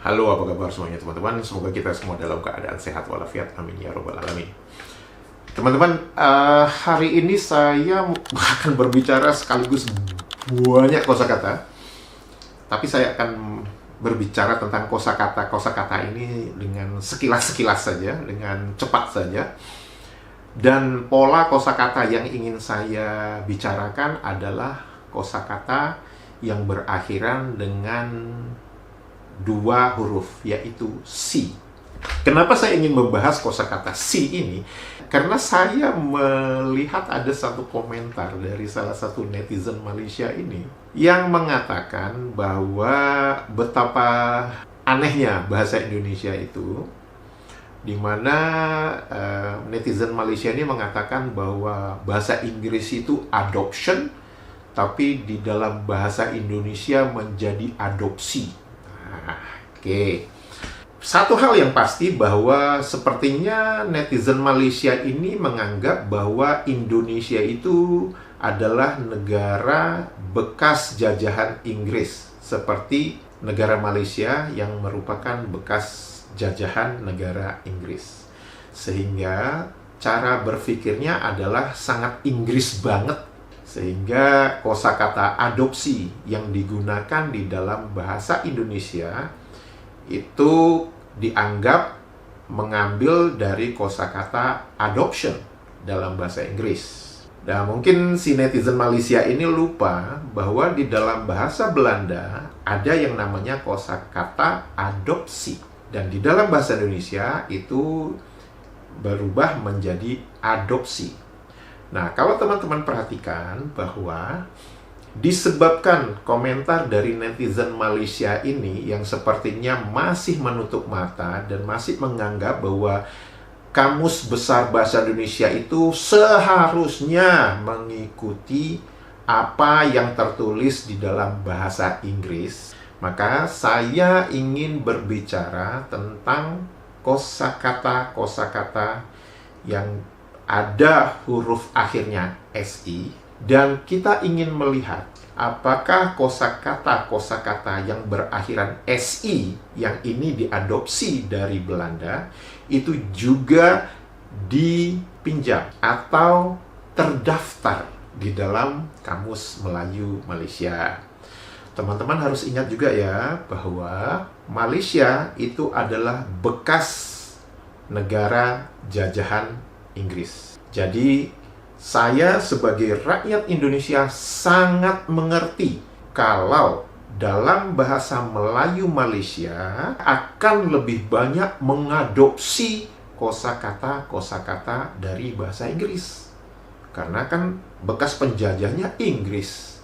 Halo, apa kabar semuanya teman-teman? Semoga kita semua dalam keadaan sehat walafiat. Amin ya robbal alamin. Teman-teman, hari ini saya akan berbicara sekaligus banyak kosakata, tapi saya akan berbicara tentang kosakata ini dengan sekilas-sekilas saja, dengan cepat saja. Dan pola kosakata yang ingin saya bicarakan adalah kosakata yang berakhiran dengan dua huruf, yaitu si. Kenapa saya ingin membahas kosakata si ini? Karena saya melihat ada satu komentar dari salah satu netizen Malaysia ini yang mengatakan bahwa betapa anehnya bahasa Indonesia itu, di mana netizen Malaysia ini mengatakan bahwa bahasa Inggris itu adoption, tapi di dalam bahasa Indonesia menjadi adopsi. Oke. Satu hal yang pasti bahwa sepertinya netizen Malaysia ini menganggap bahwa Indonesia itu adalah negara bekas jajahan Inggris, seperti negara Malaysia yang merupakan bekas jajahan negara Inggris. Sehingga cara berpikirnya adalah sangat Inggris banget. Sehingga kosakata adopsi yang digunakan di dalam bahasa Indonesia itu dianggap mengambil dari kosakata adoption dalam bahasa Inggris. Nah, mungkin si netizen Malaysia ini lupa bahwa di dalam bahasa Belanda ada yang namanya kosakata adopsi. Dan di dalam bahasa Indonesia itu berubah menjadi adopsi. Nah, kalau teman-teman perhatikan bahwa disebabkan komentar dari netizen Malaysia ini yang sepertinya masih menutup mata dan masih menganggap bahwa Kamus Besar Bahasa Indonesia itu seharusnya mengikuti apa yang tertulis di dalam bahasa Inggris, maka saya ingin berbicara tentang kosakata yang ada huruf akhirnya SI, dan kita ingin melihat apakah kosakata yang berakhiran SI yang ini diadopsi dari Belanda itu juga dipinjam atau terdaftar di dalam Kamus Melayu Malaysia. Teman-teman harus ingat juga ya bahwa Malaysia itu adalah bekas negara jajahan Inggris. Jadi saya sebagai rakyat Indonesia sangat mengerti kalau dalam bahasa Melayu Malaysia akan lebih banyak mengadopsi kosakata dari bahasa Inggris. Karena kan bekas penjajahnya Inggris.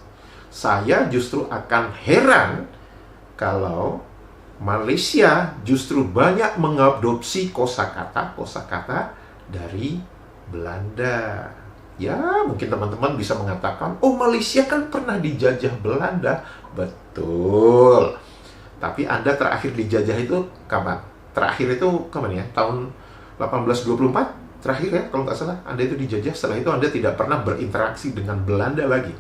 Saya justru akan heran kalau Malaysia justru banyak mengadopsi kosakata dari Belanda. Ya, mungkin teman-teman bisa mengatakan, oh Malaysia kan pernah dijajah Belanda. Betul. Tapi Anda terakhir dijajah itu kapan? Terakhir itu kapan ya? Tahun 1824? Terakhir ya, kalau nggak salah. Anda itu dijajah, setelah itu Anda tidak pernah berinteraksi dengan Belanda lagi.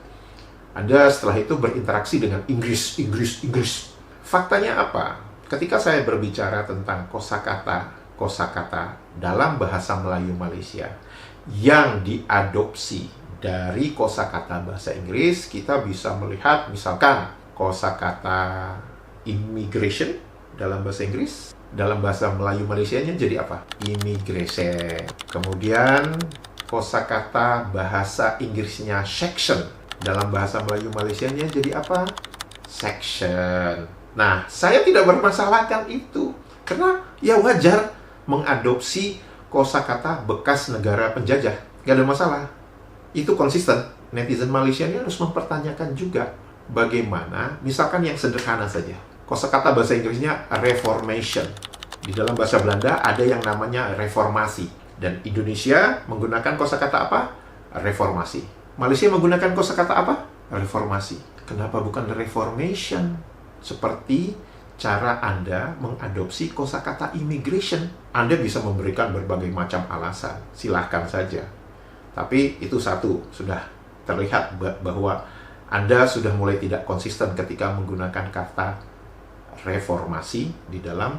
Anda setelah itu berinteraksi dengan Inggris. Faktanya apa? Ketika saya berbicara tentang kosakata dalam bahasa Melayu Malaysia yang diadopsi dari kosakata bahasa Inggris, kita bisa melihat misalkan kosakata immigration dalam bahasa Inggris, dalam bahasa Melayu Malaysianya jadi apa? Immigration. Kemudian kosakata bahasa Inggrisnya section, dalam bahasa Melayu Malaysianya jadi apa? Section. Nah, saya tidak bermasalahkan itu karena ya wajar mengadopsi kosakata bekas negara penjajah. Gak ada masalah. Itu konsisten. Netizen Malaysia ini harus mempertanyakan juga bagaimana, misalkan yang sederhana saja. Kosakata bahasa Inggrisnya reformation. Di dalam bahasa Belanda ada yang namanya reformasi. Dan Indonesia menggunakan kosakata apa? Reformasi. Malaysia menggunakan kosakata apa? Reformasi. Kenapa bukan reformation? Seperti cara Anda mengadopsi kosakata immigration. Anda bisa memberikan berbagai macam alasan, silahkan saja. Tapi itu satu, sudah terlihat bahwa Anda sudah mulai tidak konsisten ketika menggunakan kata reformasi di dalam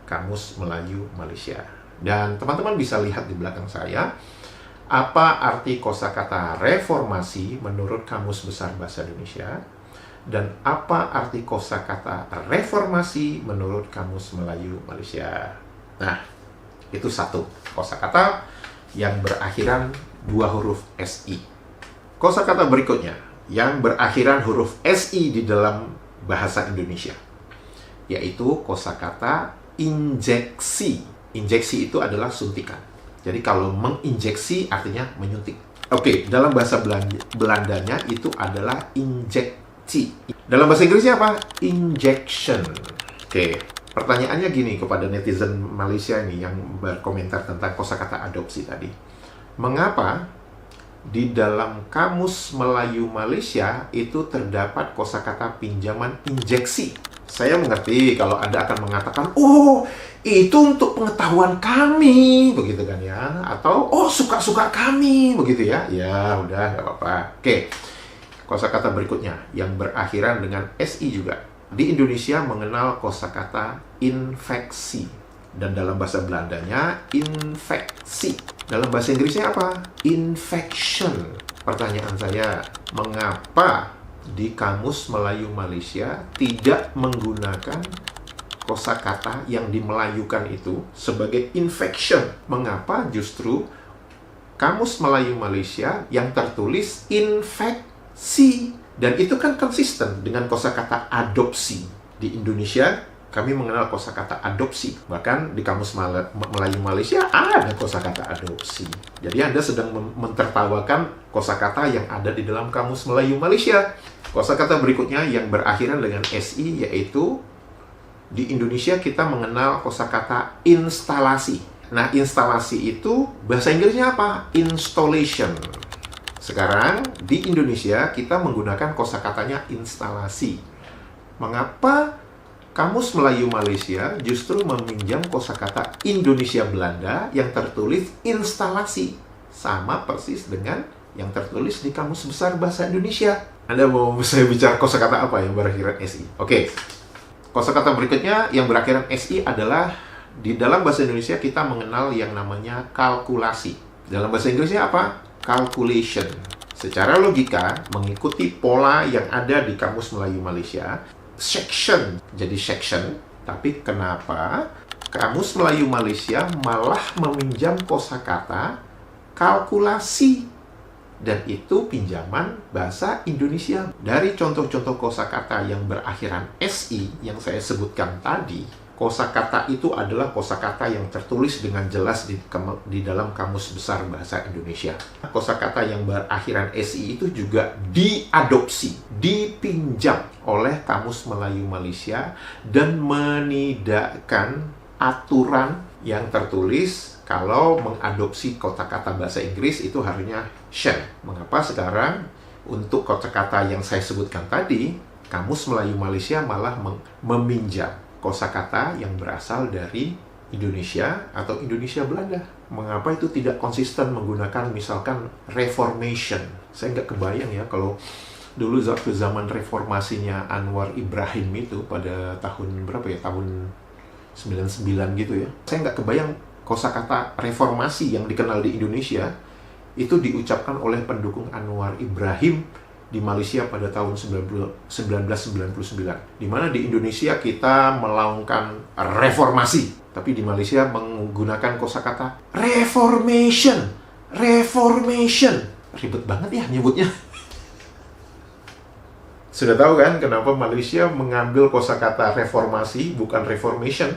Kamus Melayu Malaysia. Dan teman-teman bisa lihat di belakang saya, apa arti kosakata reformasi menurut Kamus Besar Bahasa Indonesia, dan apa arti kosakata reformasi menurut Kamus Melayu Malaysia. Nah, itu satu kosakata yang berakhiran 2 huruf SI. Kosakata berikutnya yang berakhiran huruf SI di dalam bahasa Indonesia, yaitu kosakata injeksi. Injeksi itu adalah suntikan. Jadi kalau menginjeksi artinya menyuntik. Oke, dalam bahasa Belandanya itu adalah injeksi. Dalam bahasa Inggrisnya apa? Injection. Oke, pertanyaannya gini kepada netizen Malaysia ini yang berkomentar tentang kosakata adopsi tadi. Mengapa di dalam Kamus Melayu Malaysia itu terdapat kosakata pinjaman injeksi? Saya mengerti kalau Anda akan mengatakan, oh, itu untuk pengetahuan kami, begitu kan ya? Atau, oh, suka-suka kami, begitu ya? Ya, udah, nggak apa-apa. Oke, kosakata berikutnya yang berakhiran dengan SI juga. Di Indonesia mengenal kosakata infeksi. Dan dalam bahasa Belandanya, infeksi. Dalam bahasa Inggrisnya apa? Infection. Pertanyaan saya, mengapa di Kamus Melayu Malaysia tidak menggunakan kosakata yang dimelayukan itu sebagai infection? Mengapa justru Kamus Melayu Malaysia yang tertulis infeksi? Dan itu kan konsisten dengan kosakata adopsi. Di Indonesia kami mengenal kosakata adopsi. Bahkan di Kamus Melayu Malaysia ada kosakata adopsi. Jadi Anda sedang mentertawakan kosakata yang ada di dalam Kamus Melayu Malaysia. Kosakata berikutnya yang berakhiran dengan SI, yaitu di Indonesia kita mengenal kosakata instalasi. Nah, instalasi itu bahasa Inggrisnya apa? Installation. Sekarang di Indonesia kita menggunakan kosakatanya instalasi. Mengapa Kamus Melayu Malaysia justru meminjam kosakata Indonesia Belanda yang tertulis instalasi? Sama persis dengan yang tertulis di Kamus Besar Bahasa Indonesia. Anda mau saya bicara kosakata apa yang berakhiran SI? Oke. Kosakata berikutnya yang berakhiran SI adalah di dalam bahasa Indonesia kita mengenal yang namanya kalkulasi. Dalam bahasa Inggrisnya apa? Calculation. Secara logika, mengikuti pola yang ada di Kamus Melayu Malaysia, section jadi section, tapi kenapa Kamus Melayu Malaysia malah meminjam kosakata kalkulasi? Dan itu pinjaman bahasa Indonesia. Dari contoh-contoh kosakata yang berakhiran SI yang saya sebutkan tadi, kosakata itu adalah kosakata yang tertulis dengan jelas di dalam Kamus Besar Bahasa Indonesia. Kosakata yang berakhiran SI itu juga diadopsi, dipinjam oleh Kamus Melayu Malaysia dan menidakkan aturan yang tertulis kalau mengadopsi kosakata bahasa Inggris itu harusnya share. Mengapa sekarang untuk kosakata yang saya sebutkan tadi, Kamus Melayu Malaysia malah meminjam kosakata yang berasal dari Indonesia atau Indonesia Belanda? Mengapa itu tidak konsisten menggunakan misalkan reformation? Saya nggak kebayang ya kalau dulu waktu zaman reformasinya Anwar Ibrahim itu pada tahun berapa ya? Tahun 99 gitu ya. Saya nggak kebayang kosakata reformasi yang dikenal di Indonesia itu diucapkan oleh pendukung Anwar Ibrahim di Malaysia pada tahun 1999. Di mana di Indonesia kita melakukan reformasi, tapi di Malaysia menggunakan kosakata reformation. Reformation. Ribet banget ya nyebutnya. Sudah tahu kan kenapa Malaysia mengambil kosakata reformasi bukan reformation?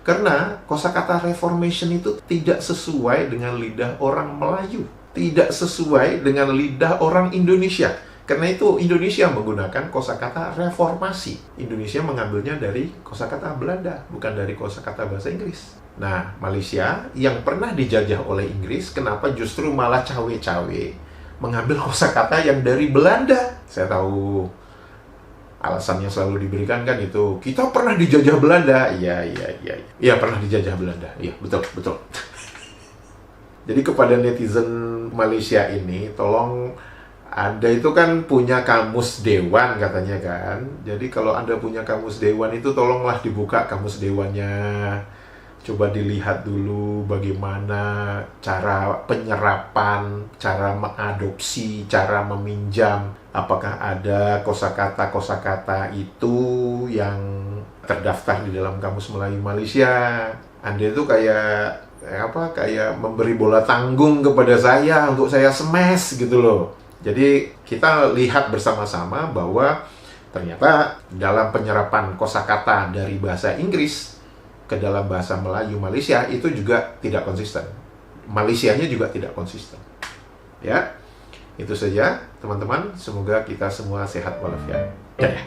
Karena kosakata reformation itu tidak sesuai dengan lidah orang Melayu, tidak sesuai dengan lidah orang Indonesia. Karena itu Indonesia menggunakan kosakata reformasi. Indonesia mengambilnya dari kosakata Belanda, bukan dari kosakata bahasa Inggris. Nah, Malaysia yang pernah dijajah oleh Inggris, kenapa justru malah cawe-cawe mengambil kosakata yang dari Belanda? Saya tahu alasan yang selalu diberikan kan itu, kita pernah dijajah Belanda. Iya, pernah dijajah Belanda. Iya, betul. Jadi kepada netizen Malaysia ini, tolong Anda itu kan punya kamus dewan katanya kan. Jadi kalau Anda punya kamus dewan itu tolonglah dibuka kamus dewannya. Coba dilihat dulu bagaimana cara penyerapan, cara mengadopsi, cara meminjam. Apakah ada kosakata-kosakata itu yang terdaftar di dalam Kamus Melayu Malaysia? Anda itu kayak memberi bola tanggung kepada saya untuk saya smash gitu loh. Jadi kita lihat bersama-sama bahwa ternyata dalam penyerapan kosakata dari bahasa Inggris ke dalam bahasa Melayu Malaysia itu juga tidak konsisten. Malaysianya juga tidak konsisten. Ya, itu saja teman-teman. Semoga kita semua sehat walafiat. Dadah.